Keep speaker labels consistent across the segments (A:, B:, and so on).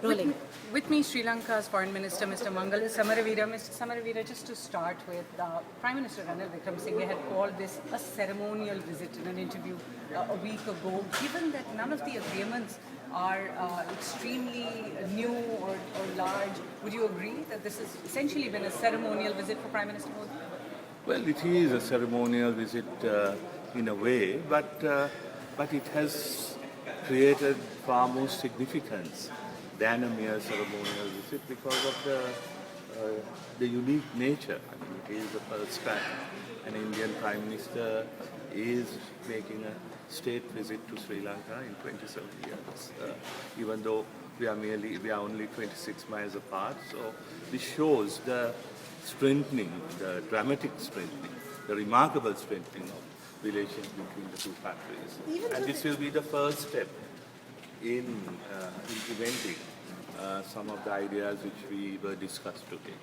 A: Rolling.
B: With me, Sri Lanka's Foreign Minister, Mr. Mangala Samaraveera. Mr. Samaraveera, just to start with, Prime Minister Ranil Wickremesinghe had called this a ceremonial visit in an interview a week ago. Given that none of the agreements are extremely new or large, would you agree that this has essentially been a ceremonial visit for Prime Minister Modi?
C: Well, it is a ceremonial visit in a way, but it has created far more significance than a mere ceremonial visit because of the unique nature. I mean, it is the first time an Indian Prime Minister is making a state visit to Sri Lanka in 27 years, even though we are only 26 miles apart. So this shows the strengthening, the dramatic strengthening, the remarkable strengthening of relations between the two countries. And this will be the first step in implementing some of the ideas which we were discussed today.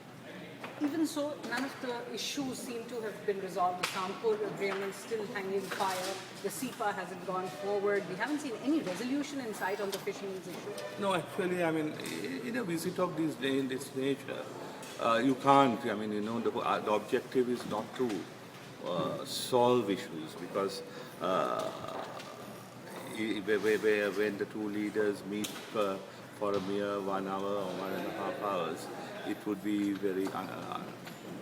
B: Even so, none of the issues seem to have been resolved. The Sampur agreement still hanging fire. The SEPA hasn't gone forward. We haven't seen any resolution in sight on the fishermen's issue.
C: No, actually, I mean, in a visit of this nature, you can't. I mean, the objective is not to solve issues because when the two leaders meet for a mere 1 hour or 1.5 hours, it would be very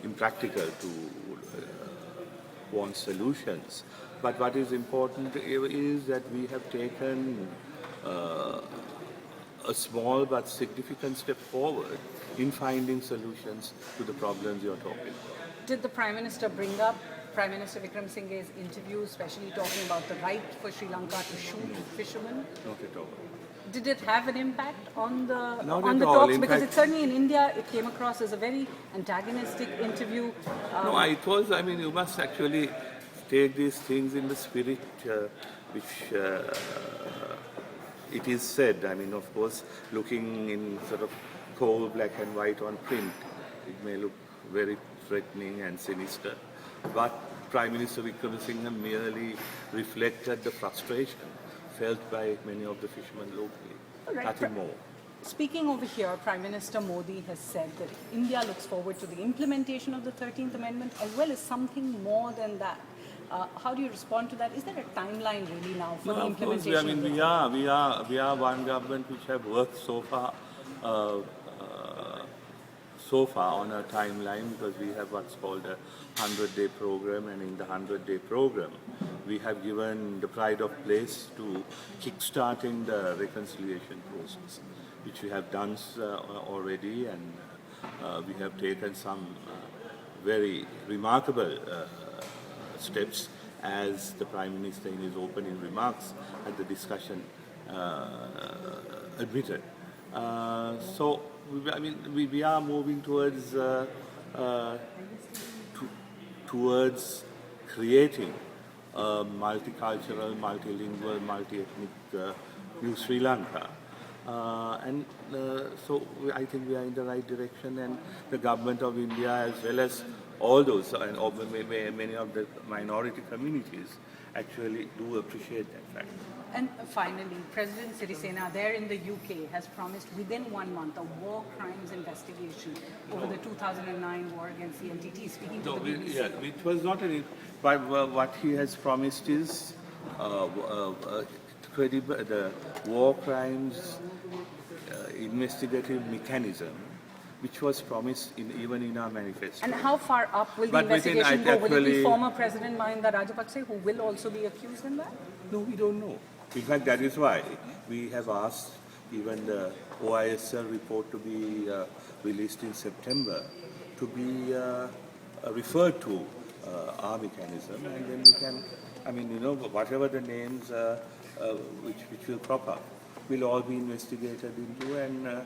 C: impractical to want solutions. But what is important is that we have taken a small but significant step forward in finding solutions to the problems you're talking about.
B: Did the Prime Minister bring up Prime Minister Wickremesinghe's interview, especially talking about the right for Sri Lanka to shoot fishermen?
C: Not at all.
B: Did it have an impact on the
C: Not at all.
B: talks?
C: In
B: Because
C: fact,
B: it certainly in India it came across as a very antagonistic interview.
C: No, it was, I mean, you must actually take these things in the spirit which it is said. I mean, of course, looking in sort of cold black and white on print, it may look very threatening and sinister. But Prime Minister Wickremesinghe merely reflected the frustration felt by many of the fishermen locally.
B: Right.
C: Nothing more.
B: Speaking over here, Prime Minister Modi has said that India looks forward to the implementation of the 13th Amendment as well as something more than that. How do you respond to that? Is there a timeline really now for the implementation?
C: Of course, I mean, we are one government which have worked so far on a timeline because we have what's called a 100-day program, and in the 100-day program we have given the pride of place to kick-starting the reconciliation process, which we have done already, and we have taken some very remarkable steps, as the Prime Minister in his opening remarks at the discussion admitted. So, I mean, we are moving towards creating a multicultural, multilingual, multi-ethnic new Sri Lanka. So I think we are in the right direction, and the government of India, as well as all those and many of the minority communities, actually do appreciate that fact.
B: And finally, President Sirisena there in the UK has promised within 1 month a war crimes investigation over the 2009 war against the NTT. Speaking to the BBC.
C: Yeah, it was not any. But what he has promised is the war crimes investigative mechanism, which was promised even in our manifesto.
B: And how far up will the investigation go? Will it be former President Mahinda Rajapaksa who will also be accused in that?
C: No, we don't know. In fact, that is why we have asked even the OISL report to be released in September to be referred to our mechanism, and then we can, I mean, whatever the names which will crop up will all be investigated into and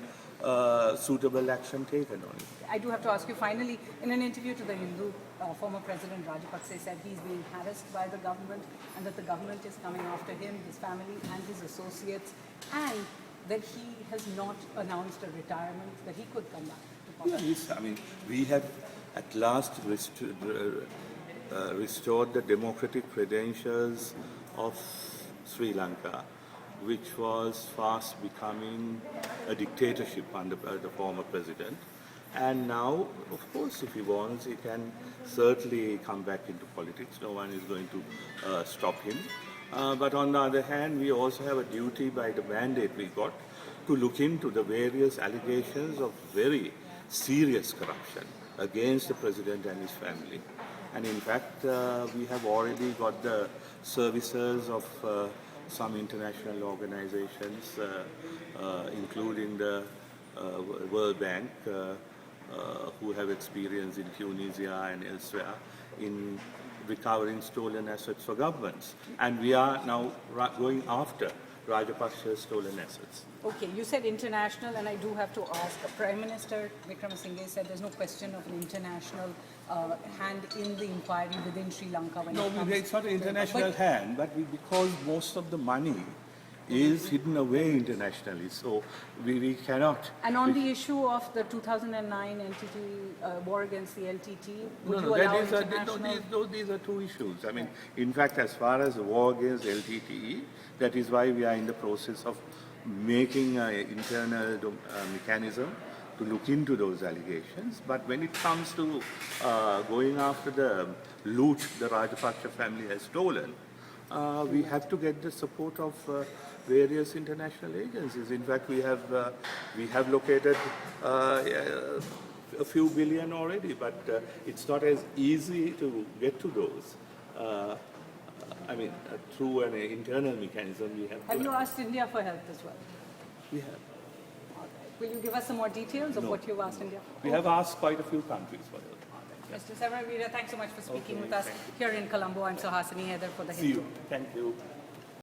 C: suitable action taken on it.
B: I do have to ask you finally, in an interview to the Hindu, former President Rajapaksa said he's being harassed by the government and that the government is coming after him, his family and his associates, and that he has not announced a retirement, that he could come back to power.
C: Yes, I mean, we have at last restored the democratic credentials of Sri Lanka. which was fast becoming a dictatorship under the former president. And now, of course, if he wants, he can certainly come back into politics. No one is going to stop him. But on the other hand, we also have a duty by the mandate we got to look into the various allegations of very serious corruption against the president and his family. And in fact, we have already got the services of some international organizations, including the World Bank, who have experience in Tunisia and elsewhere in recovering stolen assets for governments. And we are now going after Rajapaksa's stolen assets.
B: Okay, you said international, and I do have to ask. Prime Minister Wickremesinghe said there's no question of an international hand in the inquiry within Sri Lanka. When
C: It's not an international hand, but because most of the money is hidden away internationally, so we cannot.
B: And on the issue of the 2009 LTT war against the LTT, would you
C: No,
B: allow
C: that is
B: international?
C: these are two issues. I mean, in fact, as far as the war against LTT, that is why we are in the process of making an internal mechanism to look into those allegations. But when it comes to going after the loot the Rajapaksa family has stolen, we have to get the support of various international agencies. In fact, we have located a few billion already, but it's not as easy to get to those. Through an internal mechanism, we have.
B: Have you asked India for help as well?
C: We have.
B: Will you give us some more details of
C: No.
B: what you've asked India for?
C: We have asked quite a few countries for help.
B: Mr. Samaraveera, thanks so much for speaking
C: Okay,
B: with us
C: thank
B: here in Colombo. I'm Suhasini, Haidar for the
C: See
B: Hit.
C: you. Thank you.